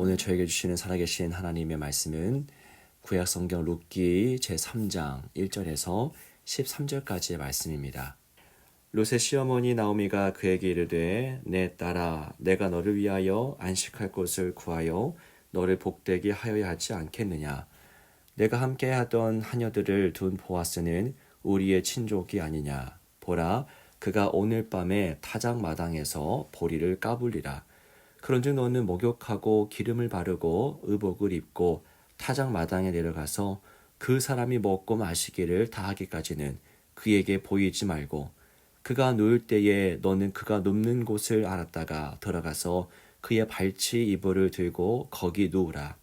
오늘 저에게 주시는 살아계신 하나님의 말씀은 구약성경 룻기 제3장 1절에서 13절까지의 말씀입니다. 룻의 시어머니 나오미가 그에게 이르되 내 딸아 내가 너를 위하여 안식할 곳을 구하여 너를 복되게 하여야 하지 않겠느냐. 내가 함께 하던 하녀들을 둔 보아스는 우리의 친족이 아니냐. 보라 그가 오늘 밤에 타작 마당에서 보리를 까불리라. 그런즉 너는 목욕하고 기름을 바르고 의복을 입고 타작 마당에 내려가서 그 사람이 먹고 마시기를 다하기까지는 그에게 보이지 말고 그가 누울 때에 너는 그가 눕는 곳을 알았다가 들어가서 그의 발치 이불을 들고 거기 누우라.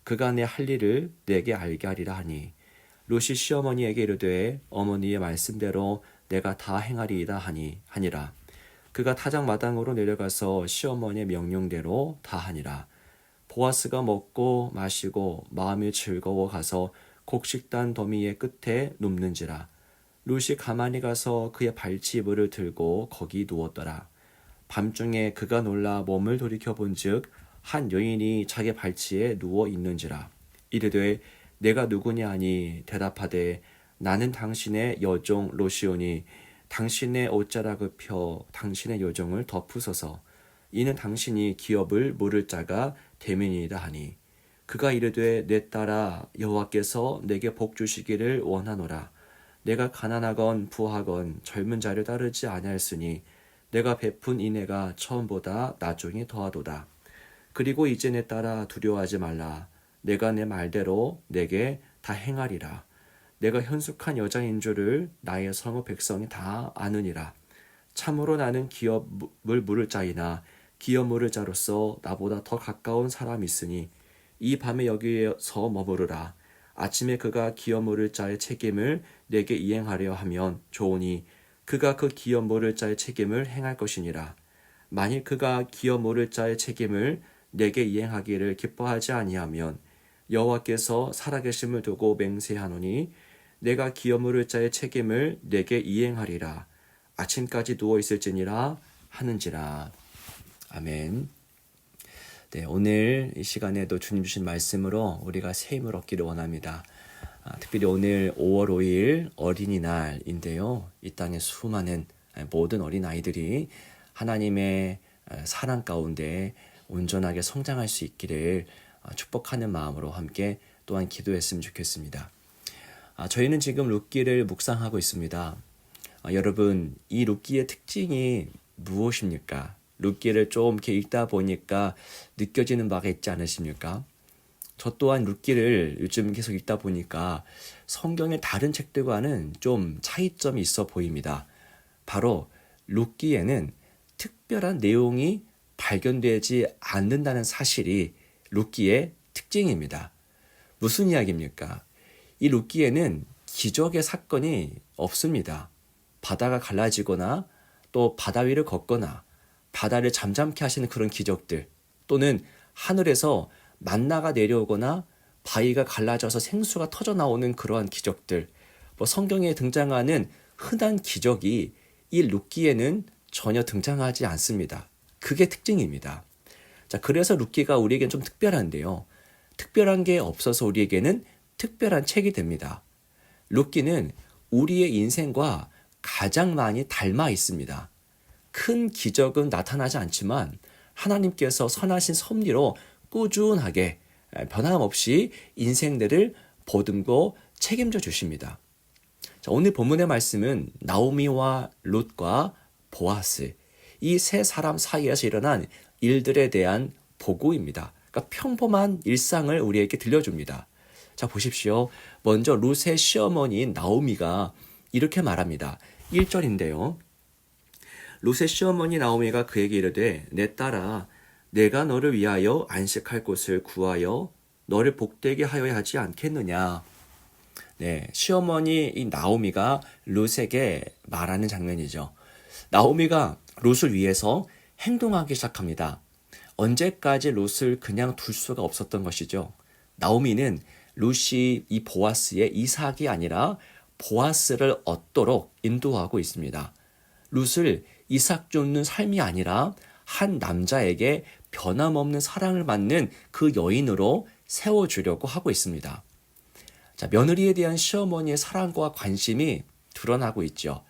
그가 내 할 일을 내게 알게 하리라 하니 룻이 시어머니에게 이르되 어머니의 말씀대로 내가 다 행하리이다 하니라. 그가 타작 마당으로 내려가서 시어머니의 명령대로 다 하니라. 보아스가 먹고 마시고 마음이 즐거워 가서 곡식단 더미의 끝에 눕는지라. 룻이 가만히 가서 그의 발치이불을 들고 거기 누웠더라. 밤중에 그가 놀라 몸을 돌이켜 본즉 한 여인이 자기 발치에 누워 있는지라. 이르되 내가 누구냐 하니 대답하되 나는 당신의 여종 룻이오니 당신의 옷자락을 펴 당신의 여종을 덮으소서. 이는 당신이 기업을 물을 자가 됨이니이다 하니 그가 이르되 내 딸아 여호와께서 내게 복 주시기를 원하노라. 내가 가난하건 부하건 젊은 자를 따르지 아니하였으니 내가 베푼 인애가 처음보다 나중에 더하도다. 그리고 이제 내 딸아 두려워하지 말라. 내가 내 말대로 내게 다 행하리라. 내가 현숙한 여자인 줄을 나의 성읍 백성이 다 아느니라. 참으로 나는 기업을 물을 자이나 기업 물을 자로서 나보다 더 가까운 사람이 있으니 이 밤에 여기에서 머무르라. 아침에 그가 기업 물을 자의 책임을 내게 이행하려 하면 좋으니 그가 그 기업 물을 자의 책임을 행할 것이니라. 만일 그가 기업 물을 자의 책임을 내게 이행하기를 기뻐하지 아니하면 여호와께서 살아계심을 두고 맹세하노니 내가 기업 물을 자의 책임을 내게 이행하리라. 아침까지 누워 있을지니라 하는지라. 아멘. 네, 오늘 이 시간에도 주님 주신 말씀으로 우리가 새 힘을 얻기를 원합니다. 특별히 오늘 5월 5일 어린이날인데요. 이 땅의 수많은 모든 어린아이들이 하나님의 사랑 가운데 온전하게 성장할 수 있기를 축복하는 마음으로 함께 또한 기도했으면 좋겠습니다. 저희는 지금 룻기를 묵상하고 있습니다. 여러분, 이 룻기의 특징이 무엇입니까? 룻기를 좀 이렇게 읽다 보니까 느껴지는 바가 있지 않으십니까? 저 또한 룻기를 요즘 계속 읽다 보니까 성경의 다른 책들과는 좀 차이점이 있어 보입니다. 바로 룻기에는 특별한 내용이 발견되지 않는다는 사실이 룻기의 특징입니다. 무슨 이야기입니까? 이 룻기에는 기적의 사건이 없습니다. 바다가 갈라지거나 또 바다 위를 걷거나 바다를 잠잠케 하시는 그런 기적들, 또는 하늘에서 만나가 내려오거나 바위가 갈라져서 생수가 터져 나오는 그러한 기적들, 성경에 등장하는 흔한 기적이 이 룻기에는 전혀 등장하지 않습니다. 그게 특징입니다. 자, 그래서 룻기가 우리에게는 좀 특별한데요. 특별한 게 없어서 우리에게는 특별한 책이 됩니다. 룻기는 우리의 인생과 가장 많이 닮아 있습니다. 큰 기적은 나타나지 않지만 하나님께서 선하신 섭리로 꾸준하게 변함없이 인생들을 보듬고 책임져 주십니다. 자, 오늘 본문의 말씀은 나오미와 룻과 보아스, 이 세 사람 사이에서 일어난 일들에 대한 보고입니다. 그러니까 평범한 일상을 우리에게 들려줍니다. 자, 보십시오. 먼저 룻의 시어머니인 나오미가 이렇게 말합니다. 1절인데요. 룻의 시어머니 나오미가 그에게 이르되 내 딸아 내가 너를 위하여 안식할 곳을 구하여 너를 복되게 하여야 하지 않겠느냐. 네, 시어머니 이 나오미가 룻에게 말하는 장면이죠. 나오미가 룻을 위해서 행동하기 시작합니다. 언제까지 룻을 그냥 둘 수가 없었던 것이죠. 나오미는 룻이 이 보아스의 이삭이 아니라 보아스를 얻도록 인도하고 있습니다. 룻을 이삭 쫓는 삶이 아니라 한 남자에게 변함없는 사랑을 받는 그 여인으로 세워주려고 하고 있습니다. 자, 며느리에 대한 시어머니의 사랑과 관심이 드러나고 있죠.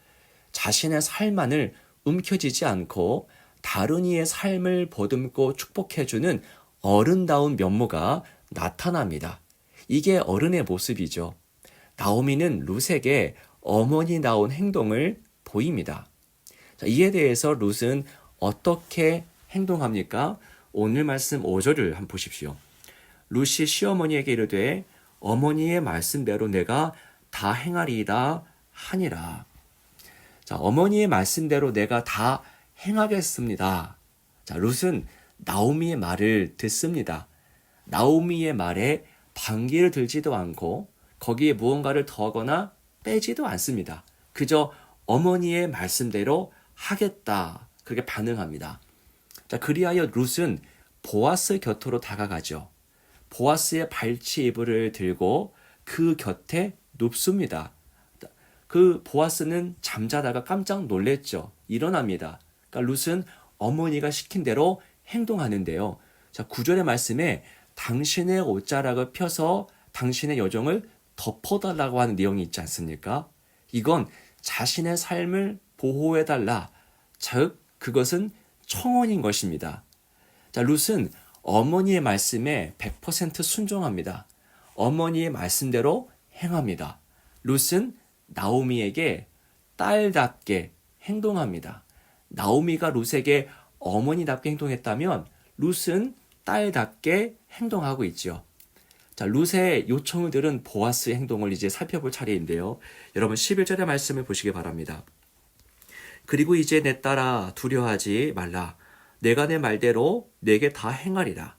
자신의 삶만을 움켜쥐지 않고 다른 이의 삶을 보듬고 축복해주는 어른다운 면모가 나타납니다. 이게 어른의 모습이죠. 나오미는 룻에게 어머니다운 행동을 보입니다. 자, 이에 대해서 룻은 어떻게 행동합니까? 오늘 말씀 5절을 한번 보십시오. 룻이 시어머니에게 이르되 어머니의 말씀대로 내가 다 행하리이다 하니라. 자, 어머니의 말씀대로 내가 다 행하겠습니다. 자, 룻은 나오미의 말을 듣습니다. 나오미의 말에 반기를 들지도 않고 거기에 무언가를 더하거나 빼지도 않습니다. 그저 어머니의 말씀대로 하겠다. 그렇게 반응합니다. 자, 그리하여 룻은 보아스 곁으로 다가가죠. 보아스의 발치 이불을 들고 그 곁에 눕습니다. 그 보아스는 잠자다가 깜짝 놀랬죠. 일어납니다. 그러니까 룻은 어머니가 시킨 대로 행동하는데요. 자, 9절의 말씀에 당신의 옷자락을 펴서 당신의 여종을 덮어달라고 하는 내용이 있지 않습니까? 이건 자신의 삶을 보호해달라. 즉, 그것은 청혼인 것입니다. 자, 룻은 어머니의 말씀에 100% 순종합니다. 어머니의 말씀대로 행합니다. 룻은 나오미에게 딸답게 행동합니다. 나오미가 룻에게 어머니답게 행동했다면 룻은 딸답게 행동하고 있죠. 자, 룻의 요청을 들은 보아스의 행동을 이제 살펴볼 차례인데요. 여러분 11절의 말씀을 보시기 바랍니다. 그리고 이제 내 딸아 두려워하지 말라. 내가 내 말대로 내게 다 행하리라.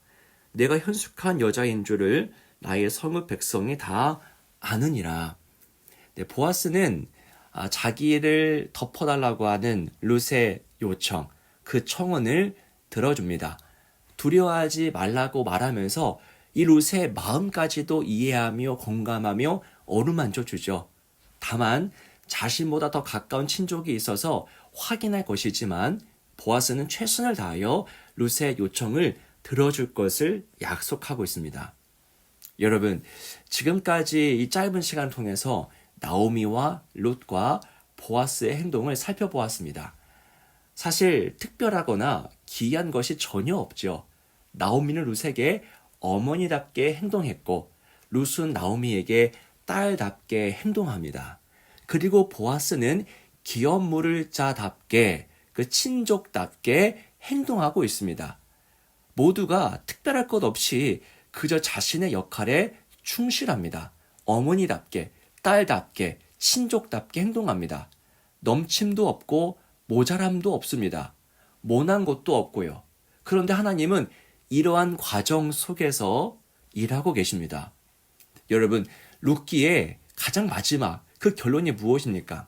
내가 현숙한 여자인 줄을 나의 성읍 백성이 다 아느니라. 네, 보아스는 자기를 덮어달라고 하는 룻의 요청, 그 청원을 들어줍니다. 두려워하지 말라고 말하면서 이 룻의 마음까지도 이해하며 공감하며 어루만져 주죠. 다만 자신보다 더 가까운 친족이 있어서 확인할 것이지만 보아스는 최선을 다하여 룻의 요청을 들어줄 것을 약속하고 있습니다. 여러분, 지금까지 이 짧은 시간을 통해서 나오미와 룻과 보아스의 행동을 살펴보았습니다. 사실 특별하거나 기이한 것이 전혀 없죠. 나오미는 룻에게 어머니답게 행동했고 룻은 나오미에게 딸답게 행동합니다. 그리고 보아스는 기업 물을 자답게 그 친족답게 행동하고 있습니다. 모두가 특별할 것 없이 그저 자신의 역할에 충실합니다. 어머니답게, 딸답게, 친족답게 행동합니다. 넘침도 없고 모자람도 없습니다. 모난 것도 없고요. 그런데 하나님은 이러한 과정 속에서 일하고 계십니다. 여러분, 룻기의 가장 마지막 그 결론이 무엇입니까?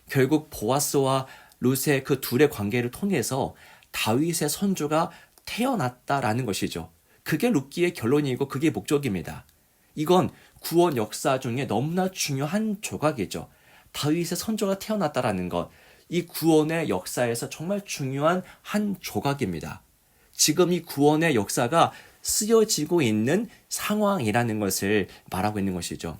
결국 보아스와 룻의 그 둘의 관계를 통해서 다윗의 선조가 태어났다라는 것이죠. 그게 룻기의 결론이고 그게 목적입니다. 이건 구원 역사 중에 너무나 중요한 조각이죠. 다윗의 선조가 태어났다라는 것, 이 구원의 역사에서 정말 중요한 한 조각입니다. 지금 이 구원의 역사가 쓰여지고 있는 상황이라는 것을 말하고 있는 것이죠.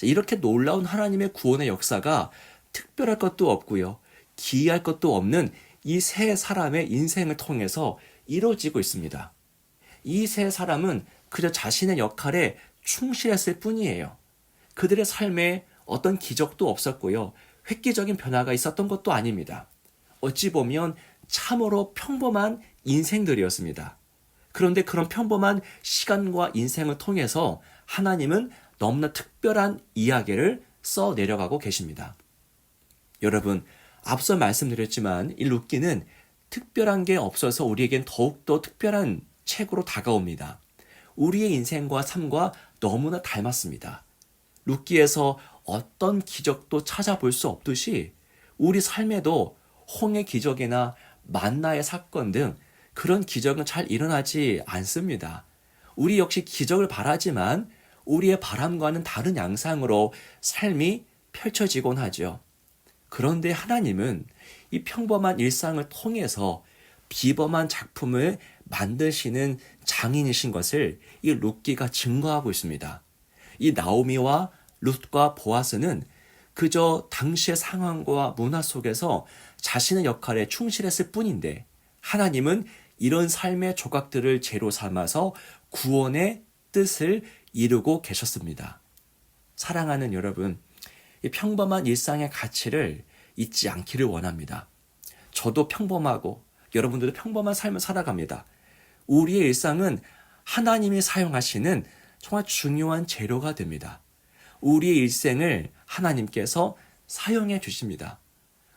이렇게 놀라운 하나님의 구원의 역사가 특별할 것도 없고요. 기이할 것도 없는 이 세 사람의 인생을 통해서 이루어지고 있습니다. 이 세 사람은 그저 자신의 역할에 충실했을 뿐이에요. 그들의 삶에 어떤 기적도 없었고요. 획기적인 변화가 있었던 것도 아닙니다. 어찌 보면 참으로 평범한 인생들이었습니다. 그런데 그런 평범한 시간과 인생을 통해서 하나님은 너무나 특별한 이야기를 써 내려가고 계십니다. 여러분, 앞서 말씀드렸지만 이 룻기는 특별한 게 없어서 우리에겐 더욱더 특별한 책으로 다가옵니다. 우리의 인생과 삶과 너무나 닮았습니다. 룻기에서 어떤 기적도 찾아볼 수 없듯이 우리 삶에도 홍해 기적이나 만나의 사건 등 그런 기적은 잘 일어나지 않습니다. 우리 역시 기적을 바라지만 우리의 바람과는 다른 양상으로 삶이 펼쳐지곤 하죠. 그런데 하나님은 이 평범한 일상을 통해서 비범한 작품을 만드시는 장인이신 것을 이 룻기가 증거하고 있습니다. 이 나오미와 룻과 보아스는 그저 당시의 상황과 문화 속에서 자신의 역할에 충실했을 뿐인데 하나님은 이런 삶의 조각들을 재로 삼아서 구원의 뜻을 이루고 계셨습니다. 사랑하는 여러분, 이 평범한 일상의 가치를 잊지 않기를 원합니다. 저도 평범하고 여러분들도 평범한 삶을 살아갑니다. 우리의 일상은 하나님이 사용하시는 정말 중요한 재료가 됩니다. 우리의 일생을 하나님께서 사용해 주십니다.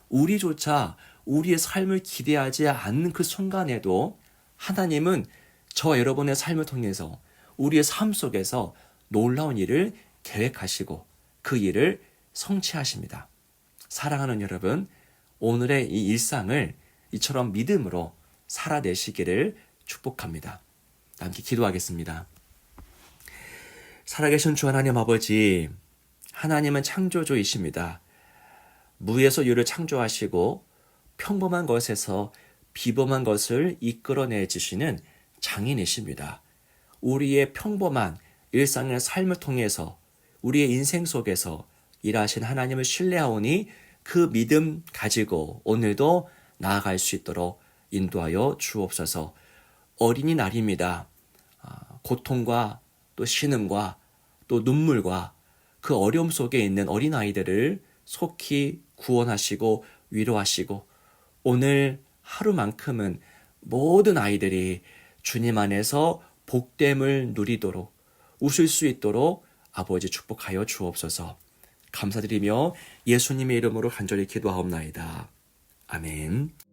우리조차 우리의 삶을 기대하지 않는 그 순간에도 하나님은 저와 여러분의 삶을 통해서 우리의 삶 속에서 놀라운 일을 계획하시고 그 일을 성취하십니다. 사랑하는 여러분, 오늘의 이 일상을 이처럼 믿음으로 살아내시기를 축복합니다. 함께 기도하겠습니다. 살아계신 주 하나님 아버지, 하나님은 창조주이십니다. 무에서 유를 창조하시고 평범한 것에서 비범한 것을 이끌어내 주시는 장인이십니다. 우리의 평범한 일상의 삶을 통해서 우리의 인생 속에서 일하신 하나님을 신뢰하오니 그 믿음 가지고 오늘도 나아갈 수 있도록 인도하여 주옵소서. 어린이날입니다. 고통과 또 신음과 또 눈물과 그 어려움 속에 있는 어린아이들을 속히 구원하시고 위로하시고 오늘 하루만큼은 모든 아이들이 주님 안에서 복됨을 누리도록 웃을 수 있도록 아버지 축복하여 주옵소서. 감사드리며 예수님의 이름으로 간절히 기도하옵나이다. 아멘.